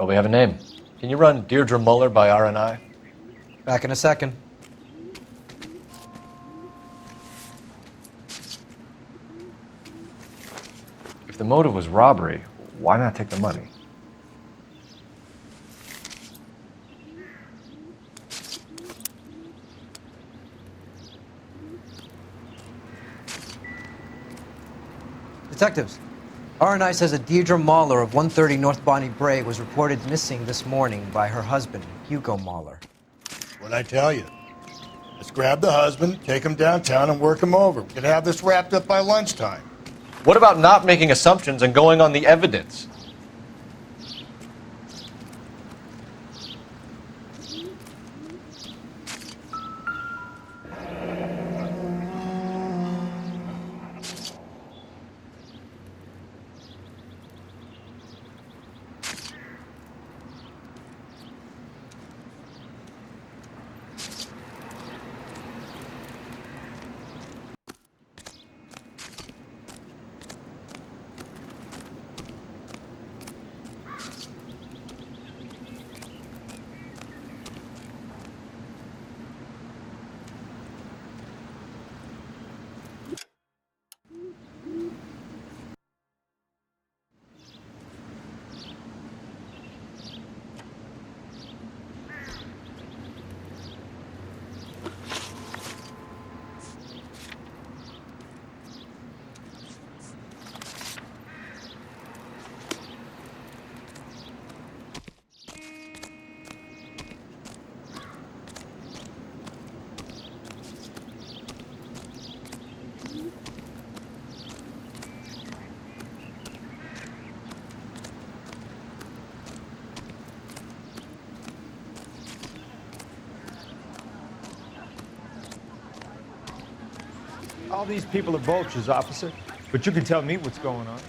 Well, we have a name. Can you run Deirdre Muller by RNI? Back in a second. If the motive was robbery, why not take the money? Detectives, RNI says that Deirdre Mahler of 130 North Bonnie Bray was reported missing this morning by her husband, Hugo Mahler. What'd I tell you? Let's grab the husband, take him downtown, and work him over. We could have this wrapped up by lunchtime. What about not making assumptions and going on the evidence? All these people are vultures, officer. But you can tell me what's going on.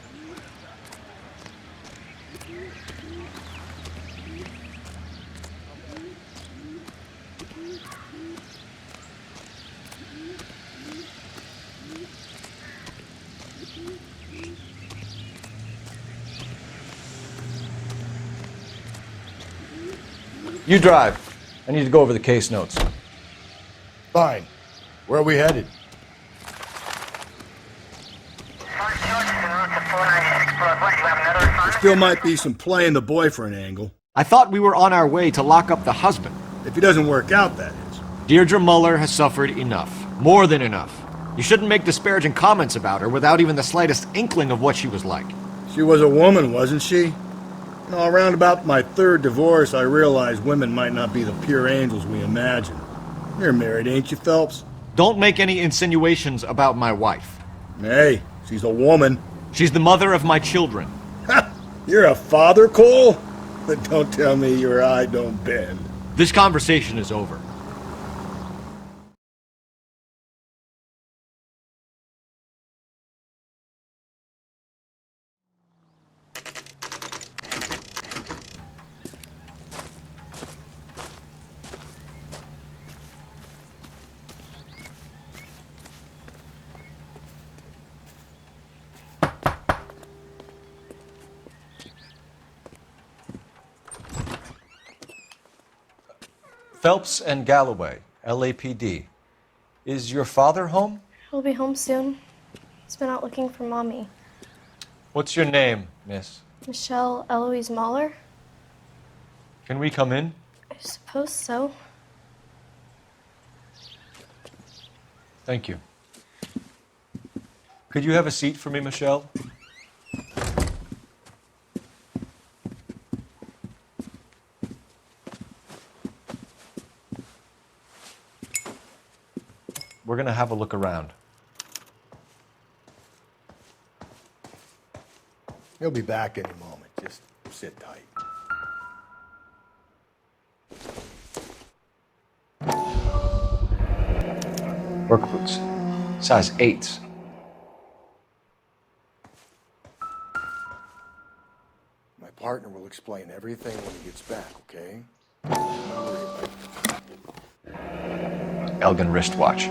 You drive. I need to go over the case notes. Fine. Where are we headed? Still might be some playing the boyfriend angle. I thought we were on our way to lock up the husband. If he doesn't work out, that is. Deirdre Muller has suffered enough. More than enough. You shouldn't make disparaging comments about her without even the slightest inkling of what she was like. She was a woman, wasn't she? You know, around about my third divorce, I realized women might not be the pure angels we imagine. You're married, ain't you, Phelps? Don't make any insinuations about my wife. Hey, she's a woman. She's the mother of my children. You're a father, Cole? But don't tell me your eye don't bend. This conversation is over. Phelps and Galloway, LAPD. Is your father home? He'll be home soon. He's been out looking for Mommy. What's your name, miss? Michelle Eloise Mahler? Can we come in? I suppose so. Thank you. Could you have a seat for me, Michelle? We're going to have a look around. He'll be back any moment. Just sit tight. Work boots. Size 8s. My partner will explain everything when he gets back, okay? Don't worry about it. Elgin wristwatch.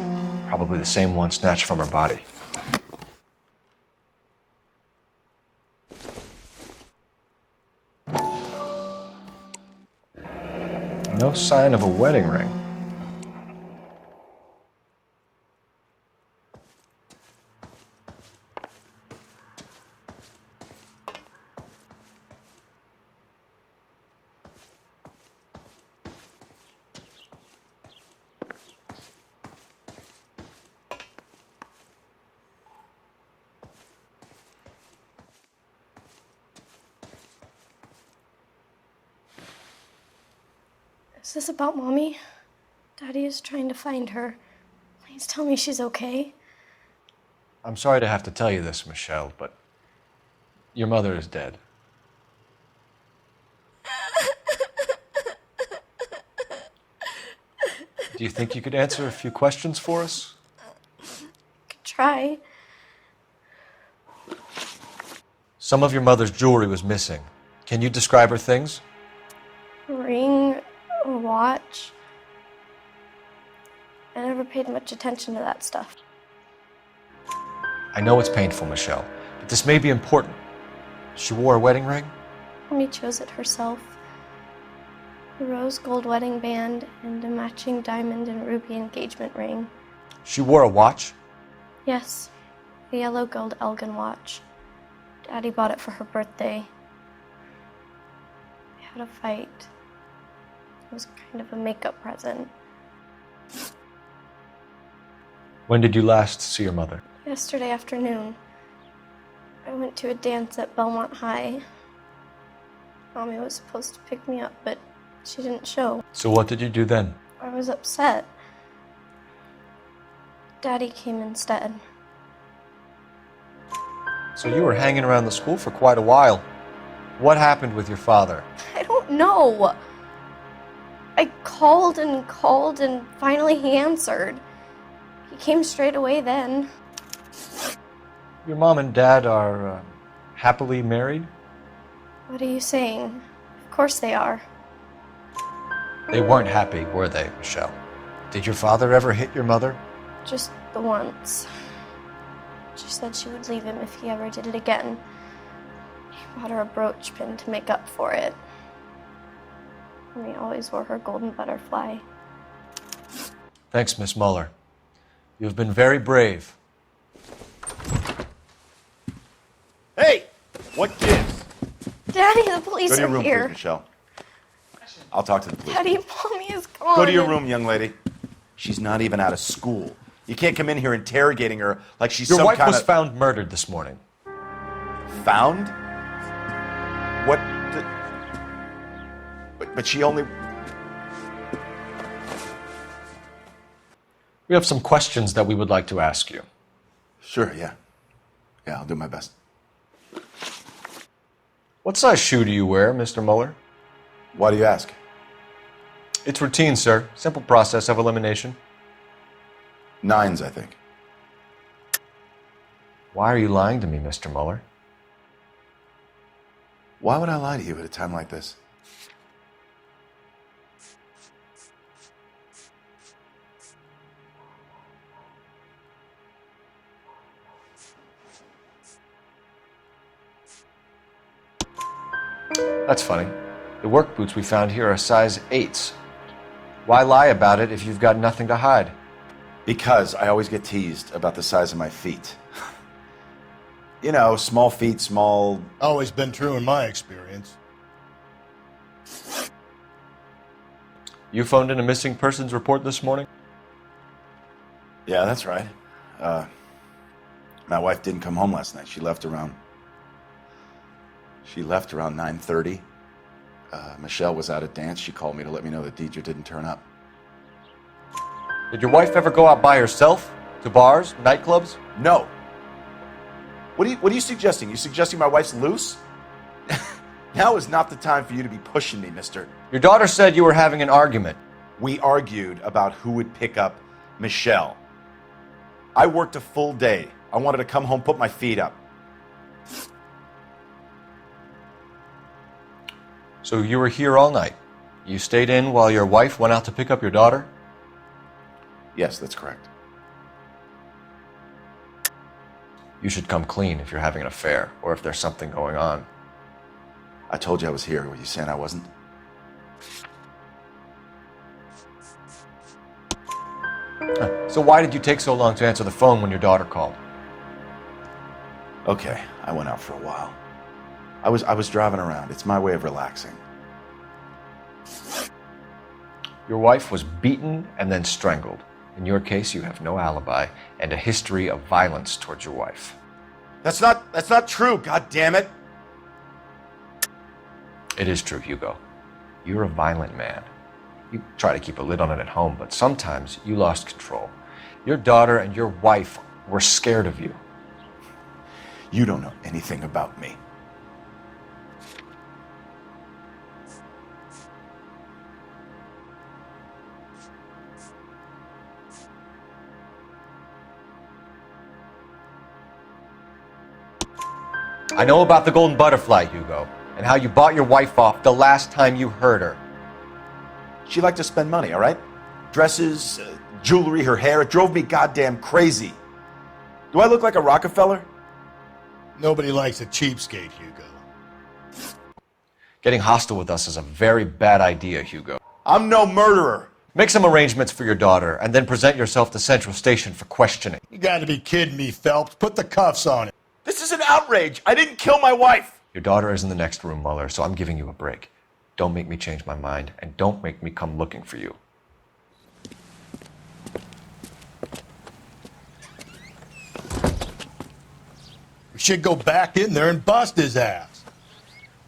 Probably the same one snatched from her body. No sign of a wedding ring. Is this about Mommy? Daddy is trying to find her. Please tell me she's okay. I'm sorry to have to tell you this, Michelle, but your mother is dead. Do you think you could answer a few questions for us? Could try. Some of your mother's jewelry was missing. Can you describe her things? A ring, a watch. I never paid much attention to that stuff. I know it's painful, Michelle, but this may be important. She wore a wedding ring? Mommy chose it herself. A rose gold wedding band and a matching diamond and ruby engagement ring. She wore a watch? Yes, a yellow gold Elgin watch. Daddy bought it for her birthday. We had a fight. It was kind of a makeup present. When did you last see your mother? Yesterday afternoon, I went to a dance at Belmont High. Mommy was supposed to pick me up, but she didn't show. So what did you do then? I was upset. Daddy came instead. So you were hanging around the school for quite a while. What happened with your father? I don't know. I called and finally he answered. He came straight away then. Your mom and dad are happily married? What are you saying? Of course they are. They weren't happy, were they, Michelle? Did your father ever hit your mother? Just the once. She said she would leave him if he ever did it again. He bought her a brooch pin to make up for it. Mommy always wore her golden butterfly. Thanks, Miss Muller. You've been very brave. Hey! What gives? Daddy, the police Go to your are room, here. please, Michelle. I'll talk to the police. Daddy, Mommy is gone. Go to your room, young lady. She's not even out of school. You can't come in here interrogating her like she's Your some wife kind was of... found murdered this morning. Found? What the... But she only... We have some questions that we would like to ask you. Sure, yeah. Yeah, I'll do my best. What size shoe do you wear, Mr. Muller? Why do you ask? It's routine, sir. Simple process of elimination. 9s, I think. Why are you lying to me, Mr. Muller? Why would I lie to you at a time like this? That's funny. The work boots we found here are size 8s. Why lie about it if you've got nothing to hide? Because I always get teased about the size of my feet. You know, small feet, small... Always been true in my experience. You phoned in a missing persons report this morning? Yeah, that's right. My wife didn't come home last night. She left around 9:30. Michelle was out at dance. She called me to let me know that Deidre didn't turn up. Did your wife ever go out by herself? To bars, nightclubs? No. What are you suggesting? You suggesting my wife's loose? Now is not the time for you to be pushing me, mister. Your daughter said you were having an argument. We argued about who would pick up Michelle. I worked a full day. I wanted to come home, put my feet up. So you were here all night. You stayed in while your wife went out to pick up your daughter? Yes, that's correct. You should come clean if you're having an affair or if there's something going on. I told you I was here. Were you saying I wasn't? So why did you take so long to answer the phone when your daughter called? Okay, I went out for a while. I was driving around. It's my way of relaxing. Your wife was beaten and then strangled. In your case, you have no alibi and a history of violence towards your wife. That's not true, god damn it. It is true, Hugo. You're a violent man. You try to keep a lid on it at home, but sometimes you lost control. Your daughter and your wife were scared of you. You don't know anything about me. I know about the golden butterfly, Hugo, and how you bought your wife off the last time you heard her. She liked to spend money, all right? Dresses, jewelry, her hair. It drove me goddamn crazy. Do I look like a Rockefeller? Nobody likes a cheapskate, Hugo. Getting hostile with us is a very bad idea, Hugo. I'm no murderer. Make some arrangements for your daughter, and then present yourself to Central Station for questioning. You gotta be kidding me, Phelps. Put the cuffs on him. This is an outrage. I didn't kill my wife. Your daughter is in the next room, Mueller, so I'm giving you a break. Don't make me change my mind, and don't make me come looking for you. We should go back in there and bust his ass.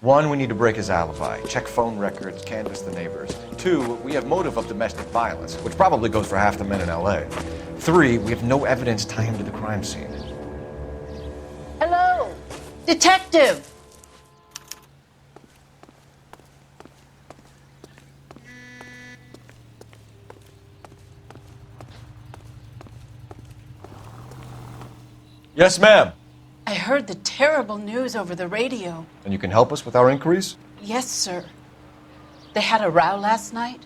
1, we need to break his alibi. Check phone records, canvass the neighbors. 2, we have motive of domestic violence, which probably goes for half the men in LA. 3, we have no evidence tying him to the crime scene. Hello, detective. Yes, ma'am. I heard the terrible news over the radio. And you can help us with our inquiries? Yes, sir. They had a row last night.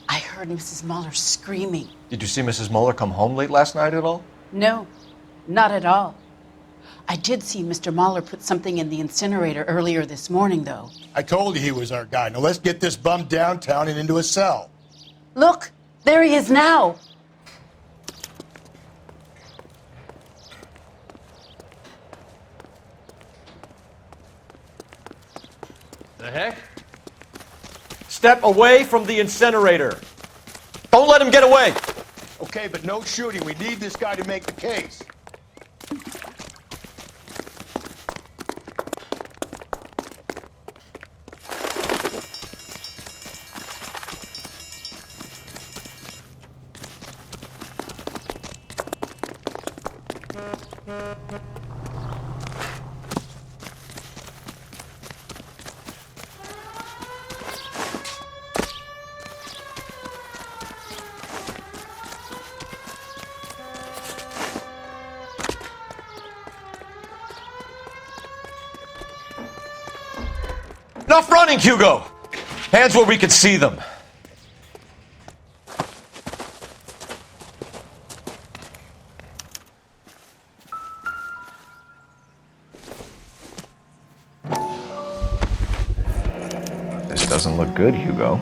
I heard Mrs. Mueller screaming. Did you see Mrs. Mueller come home late last night at all? No, not at all. I did see Mr. Mueller put something in the incinerator earlier this morning, though. I told you he was our guy. Now let's get this bum downtown and into a cell. Look, there he is now. The heck? Step away from the incinerator. Don't let him get away. Okay, but no shooting. We need this guy to make the case. Enough running, Hugo! Hands where we can see them. This doesn't look good, Hugo.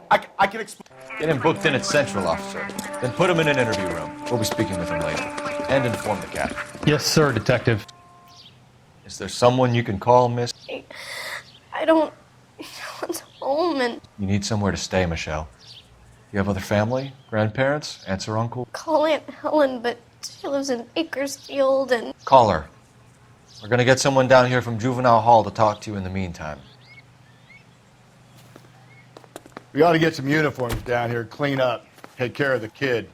I can explain. Get him booked in at Central, officer. Then put him in an interview room. We'll be speaking with him later. And inform the captain. Yes, sir, Detective. Is there someone you can call, miss? I don't want home, and You need somewhere to stay, Michelle. You have other family? Grandparents? Aunts or uncle? call Aunt Helen, but she lives in Bakersfield, and Call her. We're gonna get someone down here from Juvenile Hall to talk to you in the meantime. We ought to get some uniforms down here, clean up, take care of the kid.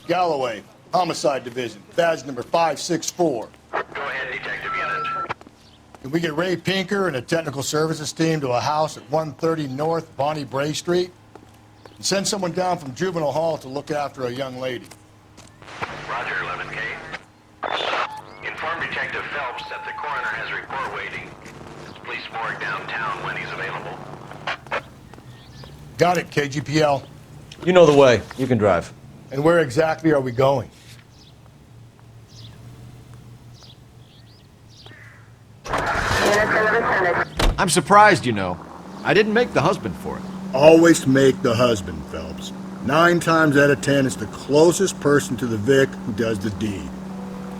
Galloway, Homicide Division, badge number 564. Go ahead, Detective Unit. Can we get Ray Pinker and a technical services team to a house at 130 North Bonnie Bray Street? Send someone down from juvenile hall to look after a young lady. Roger, 11K. Inform Detective Phelps that the coroner has a report waiting. Police morgue downtown when he's available. Got it, KGPL. You know the way. You can drive. And where exactly are we going? I'm surprised, you know. I didn't make the husband for it. Always make the husband, Phelps. 9 times out of 10, it's the closest person to the Vic who does the deed.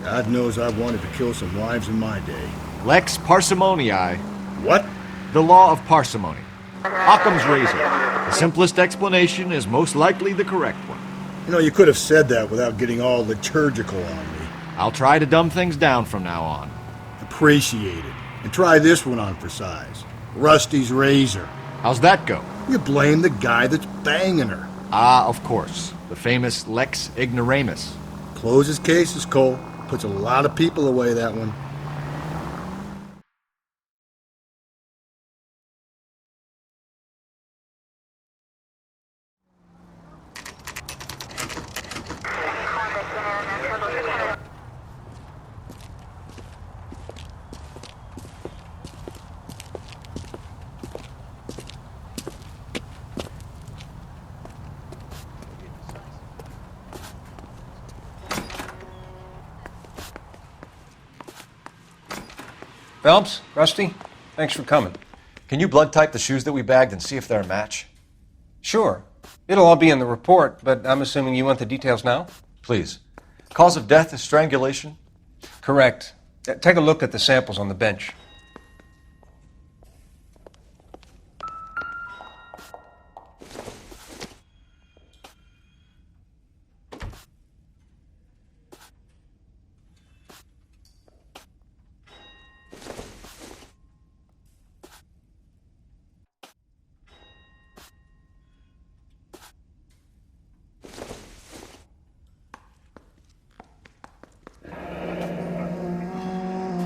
God knows I've wanted to kill some wives in my day. Lex parsimoniae. What? The law of parsimony. Occam's razor. The simplest explanation is most likely the correct one. You know, you could have said that without getting all liturgical on me. I'll try to dumb things down from now on. Appreciate it. And try this one on for size. Rusty's razor. How's that go? You blame the guy that's banging her. Ah, of course. The famous Lex ignoramus. Closes cases, Cole. Puts a lot of people away, that one. Phelps, Rusty, thanks for coming. Can you blood type the shoes that we bagged and see if they're a match? Sure. It'll all be in the report, but I'm assuming you want the details now? Please. Cause of death is strangulation? Correct. Take a look at the samples on the bench.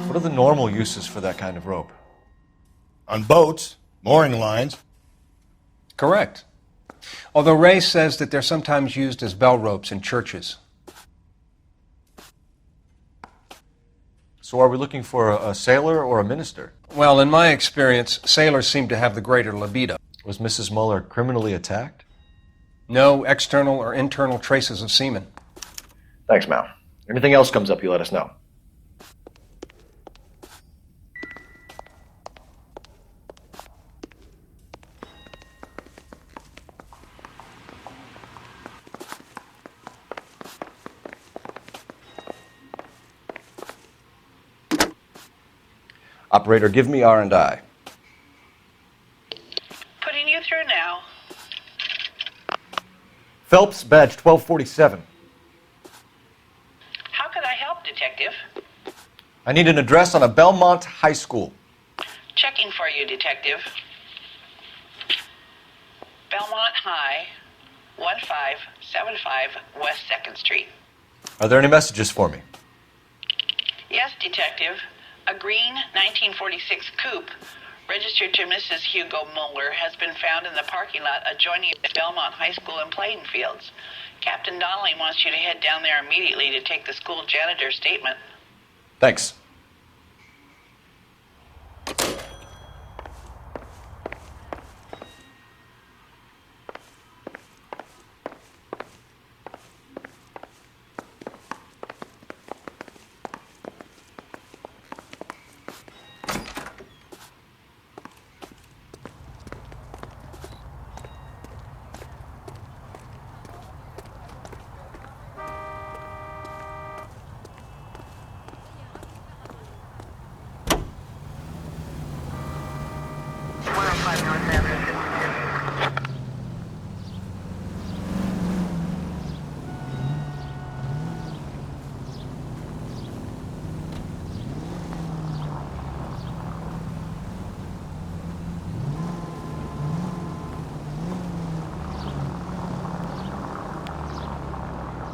What are the normal uses for that kind of rope? On boats, mooring lines. Correct. Although Ray says that they're sometimes used as bell ropes in churches. So are we looking for a sailor or a minister? Well, in my experience, sailors seem to have the greater libido. Was Mrs. Muller criminally attacked? No external or internal traces of semen. Thanks, Mal. Anything else comes up, you let us know. Operator, give me R&I. Putting you through now. Phelps, badge 1247. How could I help, Detective? I need an address on a Belmont high school. Checking for you, Detective. Belmont High, 1575 West 2nd Street. Are there any messages for me? Yes, Detective. A green 1946 coupe, registered to Mrs. Hugo Muller, has been found in the parking lot adjoining Belmont High School and playing fields. Captain Donnelly wants you to head down there immediately to take the school janitor's statement. Thanks.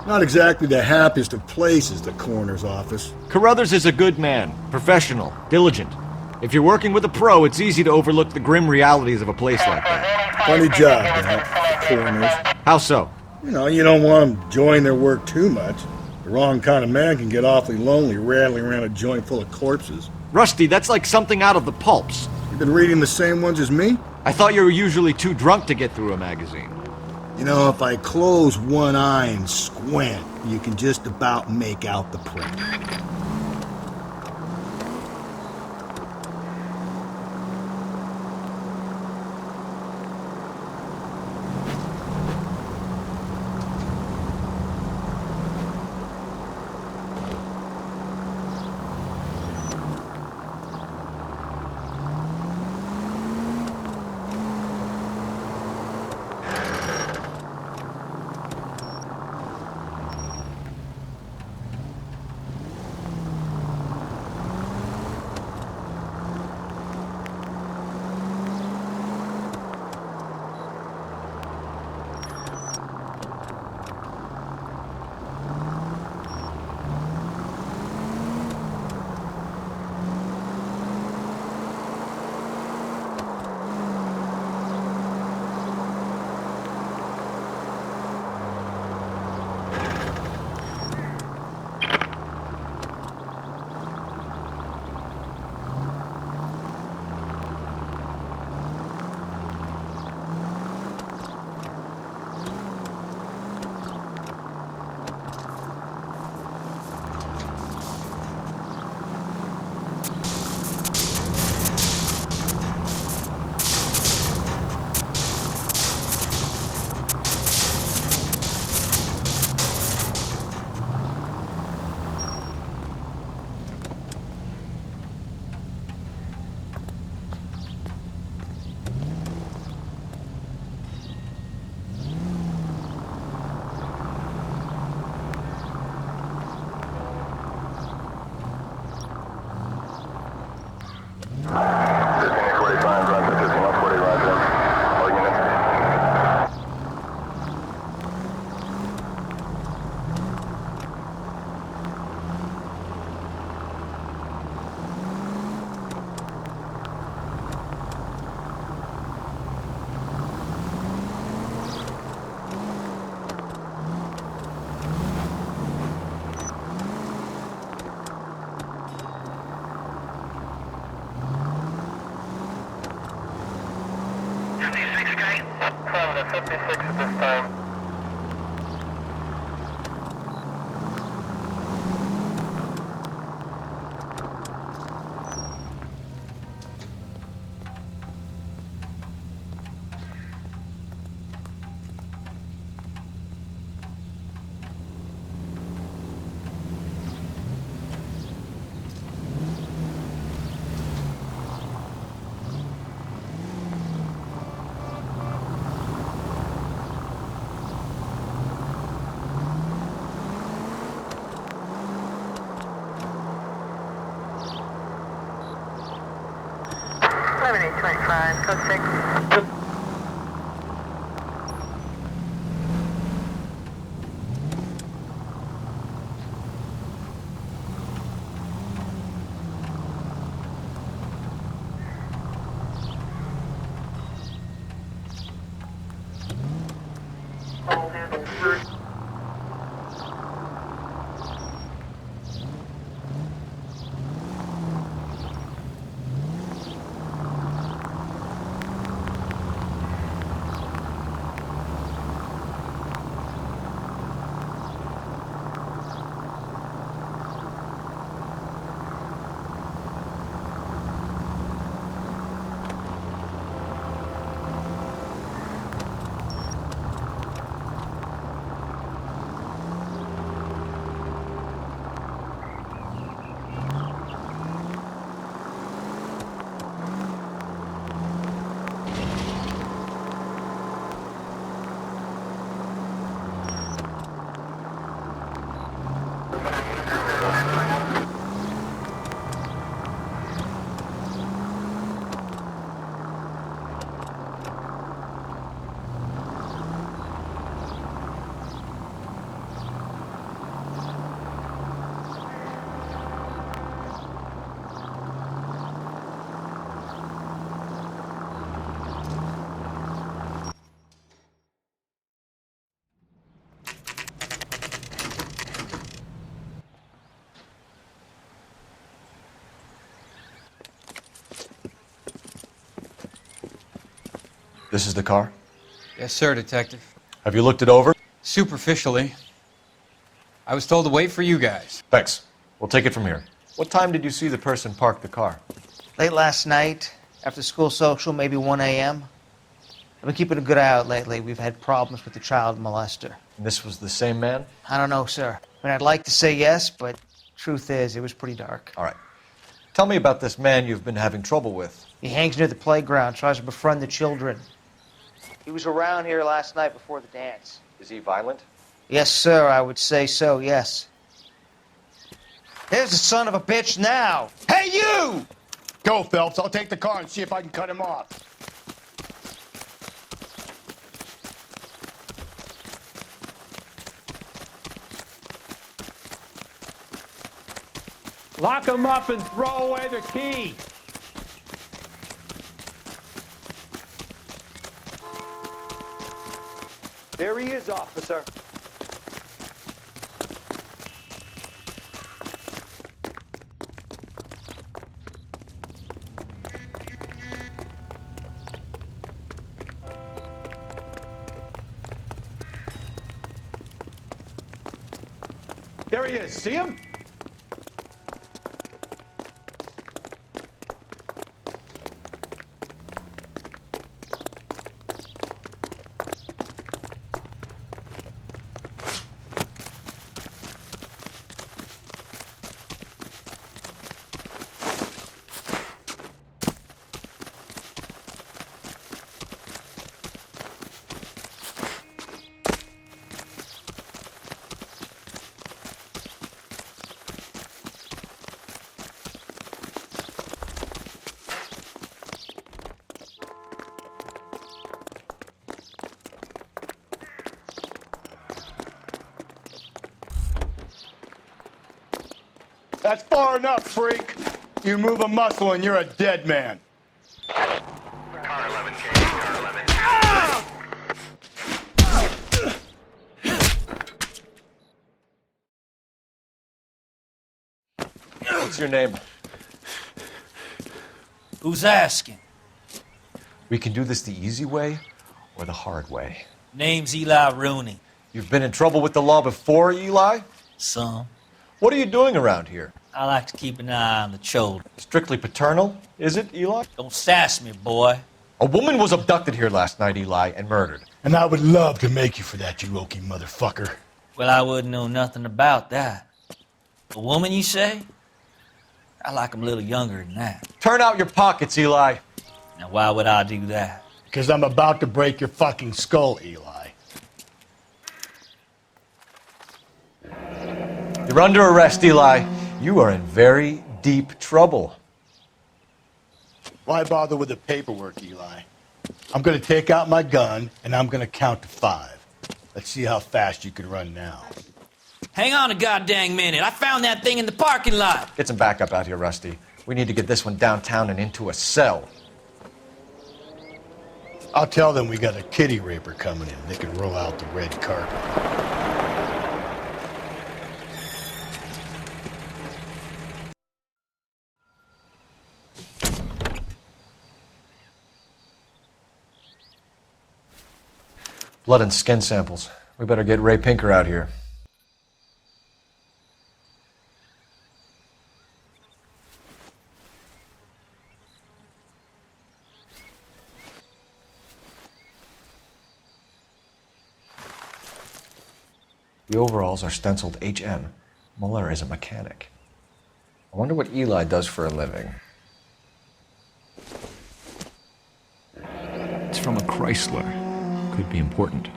Not exactly the happiest of places, the coroner's office. Carruthers is a good man, professional, diligent. If you're working with a pro, it's easy to overlook the grim realities of a place like that. Funny job, man. foreigners. How so? You don't want them joining their work too much. The wrong kind of man can get awfully lonely rattling around a joint full of corpses. Rusty, that's like something out of the pulps. You been reading the same ones as me? I thought you were usually too drunk to get through a magazine. If I close one eye and squint, you can just about make out the print. This is the car? Yes, sir, Detective. Have you looked it over? Superficially. I was told to wait for you guys. Thanks. We'll take it from here. What time did you see the person park the car? Late last night, after school social, maybe 1 a.m. I've been keeping a good eye out lately. We've had problems with the child molester. And this was the same man? I don't know, sir. I mean, I'd like to say yes, but truth is, it was pretty dark. All right. Tell me about this man you've been having trouble with. He hangs near the playground, tries to befriend the children. He was around here last night before the dance. Is he violent? Yes, sir, I would say so, yes. Here's the son of a bitch now. Hey, you! Go, Phelps. I'll take the car and see if I can cut him off. Lock him up and throw away the key. There he is, officer. There he is. See him? That's far enough, freak. You move a muscle and you're a dead man. Car 11K, car 11K. What's your name? Who's asking? We can do this the easy way or the hard way. Name's Eli Rooney. You've been in trouble with the law before, Eli? Some. What are you doing around here? I like to keep an eye on the children. Strictly paternal, is it, Eli? Don't sass me, boy. A woman was abducted here last night, Eli, and murdered. And I would love to make you for that, you oaky motherfucker. Well, I wouldn't know nothing about that. A woman, you say? I like 'em a little younger than that. Turn out your pockets, Eli. Now, why would I do that? Because I'm about to break your fucking skull, Eli. You're under arrest, Eli. You are in very deep trouble. Why bother with the paperwork, Eli? I'm going to take out my gun, and I'm going to count to 5. Let's see how fast you can run now. Hang on a goddamn minute. I found that thing in the parking lot. Get some backup out here, Rusty. We need to get this one downtown and into a cell. I'll tell them we got a kitty raper coming in. They can roll out the red carpet. Blood and skin samples. We better get Ray Pinker out here. The overalls are stenciled HM. Muller is a mechanic. I wonder what Eli does for a living. It's from a Chrysler. Could be important.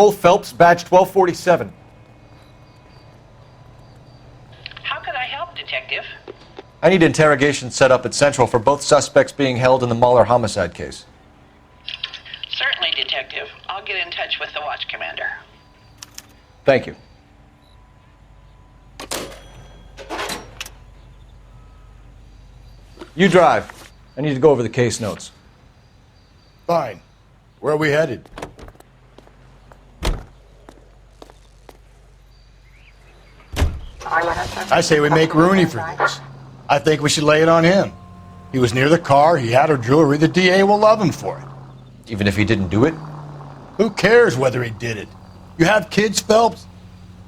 Cole Phelps, badge 1247. How could I help, Detective? I need interrogation set up at Central for both suspects being held in the Noire homicide case. Certainly, Detective. I'll get in touch with the watch commander. Thank you. You drive. I need to go over the case notes. Fine. Where are we headed? I say we make Rooney for this. I think we should lay it on him. He was near the car, he had her jewelry, the DA will love him for it. Even if he didn't do it? Who cares whether he did it? You have kids, Phelps?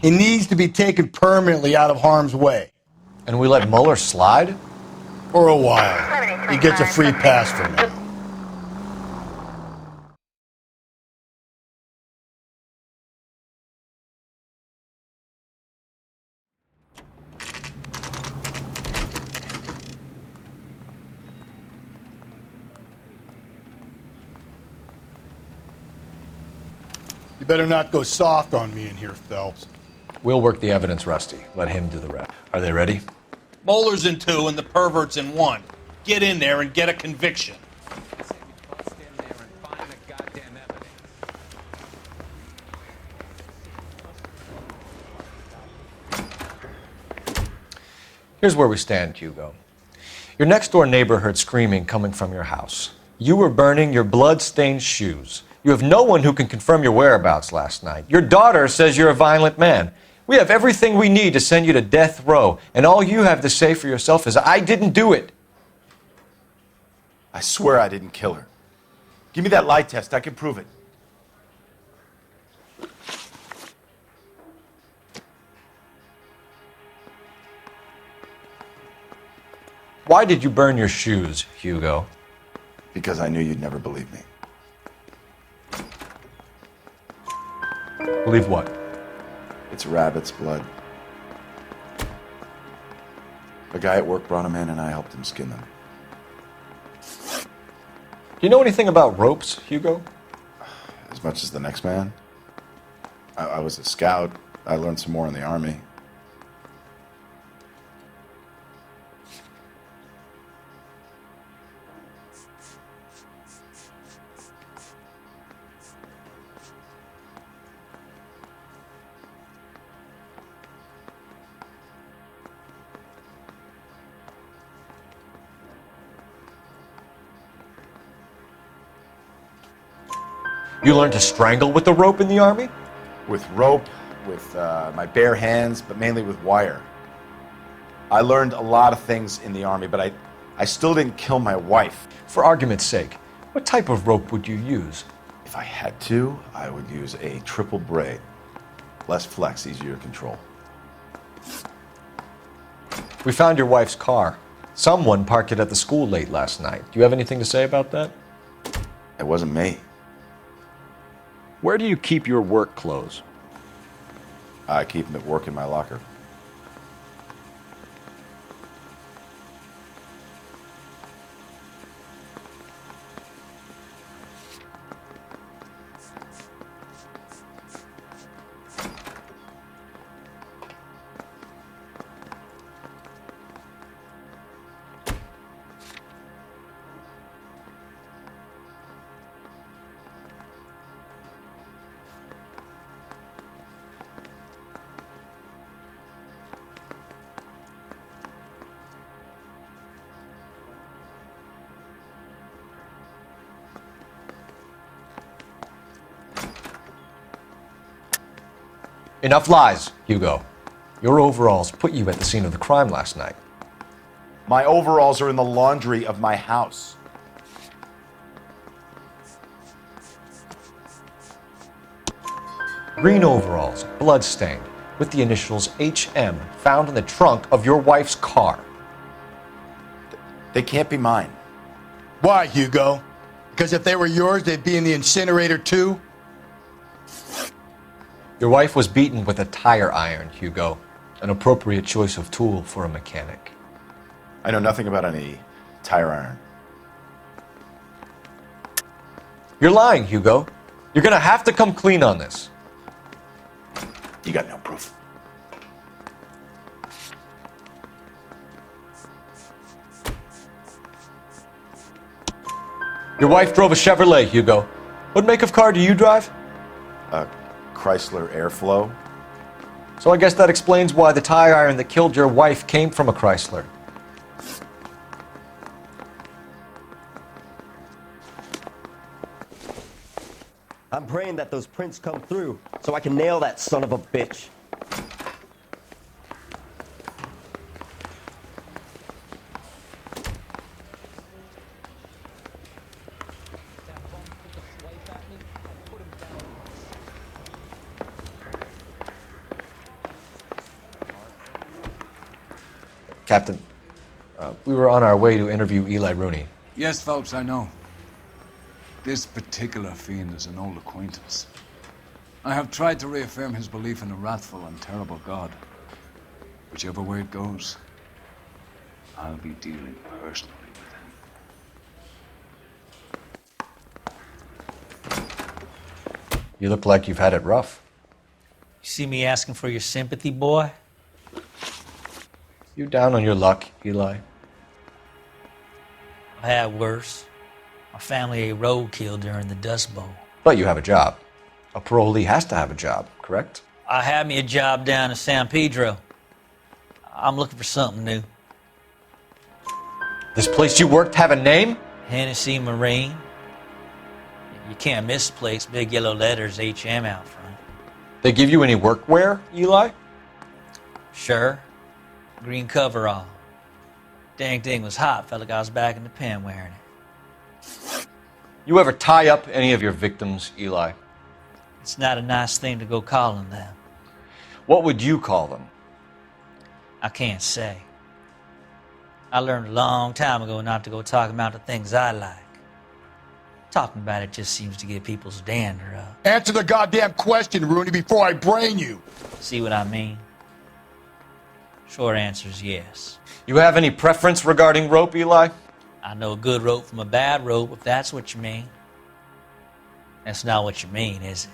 He needs to be taken permanently out of harm's way. And we let Mueller slide? For a while. He gets a free pass from it. You better not go soft on me in here, Phelps. We'll work the evidence, Rusty. Let him do the rest. Are they ready? Moeller's in 2 and the pervert's in 1. Get in there and get a conviction. Here's where we stand, Hugo. Your next-door neighbor heard screaming coming from your house. You were burning your blood-stained shoes. You have no one who can confirm your whereabouts last night. Your daughter says you're a violent man. We have everything we need to send you to death row, and all you have to say for yourself is, I didn't do it. I swear I didn't kill her. Give me that lie test. I can prove it. Why did you burn your shoes, Hugo? Because I knew you'd never believe me. Believe what? It's rabbit's blood. A guy at work brought him in and I helped him skin them. Do you know anything about ropes, Hugo? As much as the next man. I was a scout. I learned some more in the Army. You learned to strangle with the rope in the Army? With rope, with my bare hands, but mainly with wire. I learned a lot of things in the Army, but I still didn't kill my wife. For argument's sake, what type of rope would you use? If I had to, I would use a triple braid. Less flex, easier to control. We found your wife's car. Someone parked it at the school late last night. Do you have anything to say about that? It wasn't me. Where do you keep your work clothes? I keep them at work in my locker. Enough lies, Hugo. Your overalls put you at the scene of the crime last night. My overalls are in the laundry of my house. Green overalls, bloodstained, with the initials HM found in the trunk of your wife's car. They can't be mine. Why, Hugo? Because if they were yours, they'd be in the incinerator too? Your wife was beaten with a tire iron, Hugo. An appropriate choice of tool for a mechanic. I know nothing about any tire iron. You're lying, Hugo. You're gonna have to come clean on this. You got no proof. Your wife drove a Chevrolet, Hugo. What make of car do you drive? A Chrysler Airflow. So I guess that explains why the tire iron that killed your wife came from a Chrysler. I'm praying that those prints come through so I can nail that son of a bitch. Captain, we were on our way to interview Eli Rooney. Yes, Phelps, I know. This particular fiend is an old acquaintance. I have tried to reaffirm his belief in a wrathful and terrible God. Whichever way it goes, I'll be dealing personally with him. You look like you've had it rough. You see me asking for your sympathy, boy? You down on your luck, Eli? I've had worse. My family ate roadkill during the Dust Bowl. But you have a job. A parolee has to have a job, correct? I had me a job down in San Pedro. I'm looking for something new. This place you worked have a name? Hennessy Marine. You can't miss the place. Big yellow letters, HM out front. They give you any workwear, Eli? Sure. Green coverall. Dang thing was hot. Felt like I was back in the pen wearing it. You ever tie up any of your victims, Eli? It's not a nice thing to go calling them. What would you call them? I can't say. I learned a long time ago not to go talking about the things I like. Talking about it just seems to get people's dander up. Answer the goddamn question, Rooney, before I brain you. See what I mean? Short answer is yes. You have any preference regarding rope, Eli? I know a good rope from a bad rope, if that's what you mean. That's not what you mean, is it?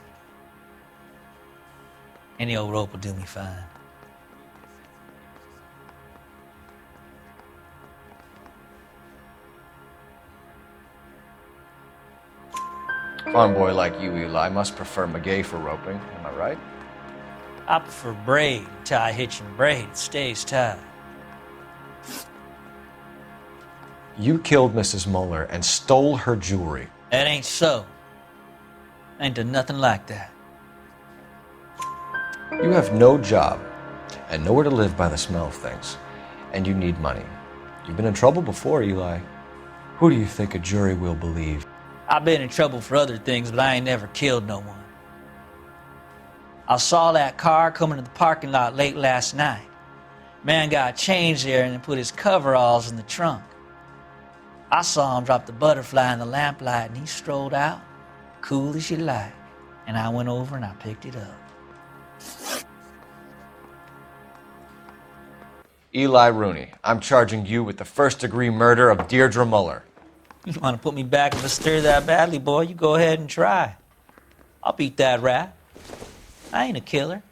Any old rope will do me fine. Farm boy like you, Eli, must prefer Magay for roping. Am I right? I prefer braid, tie, hitch, and braid. It stays tied. You killed Mrs. Muller and stole her jewelry. That ain't so. I ain't done nothing like that. You have no job and nowhere to live by the smell of things, and you need money. You've been in trouble before, Eli. Who do you think a jury will believe? I've been in trouble for other things, but I ain't never killed no one. I saw that car coming to the parking lot late last night. Man got changed there and then put his coveralls in the trunk. I saw him drop the butterfly in the lamplight and he strolled out, cool as you like. And I went over and I picked it up. Eli Rooney, I'm charging you with the first-degree murder of Deirdre Muller. You want to put me back in the stir that badly, boy? You go ahead and try. I'll beat that rap. I ain't a killer.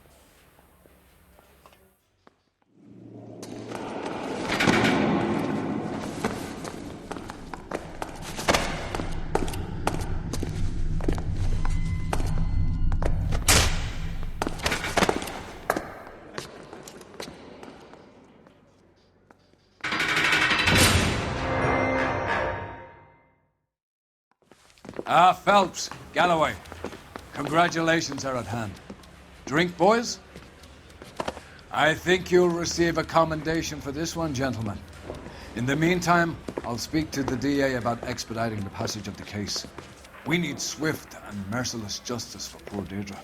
Phelps, Galloway, congratulations are at hand. Drink, boys? I think you'll receive a commendation for this one, gentlemen. In the meantime, I'll speak to the DA about expediting the passage of the case. We need swift and merciless justice for poor Deirdre.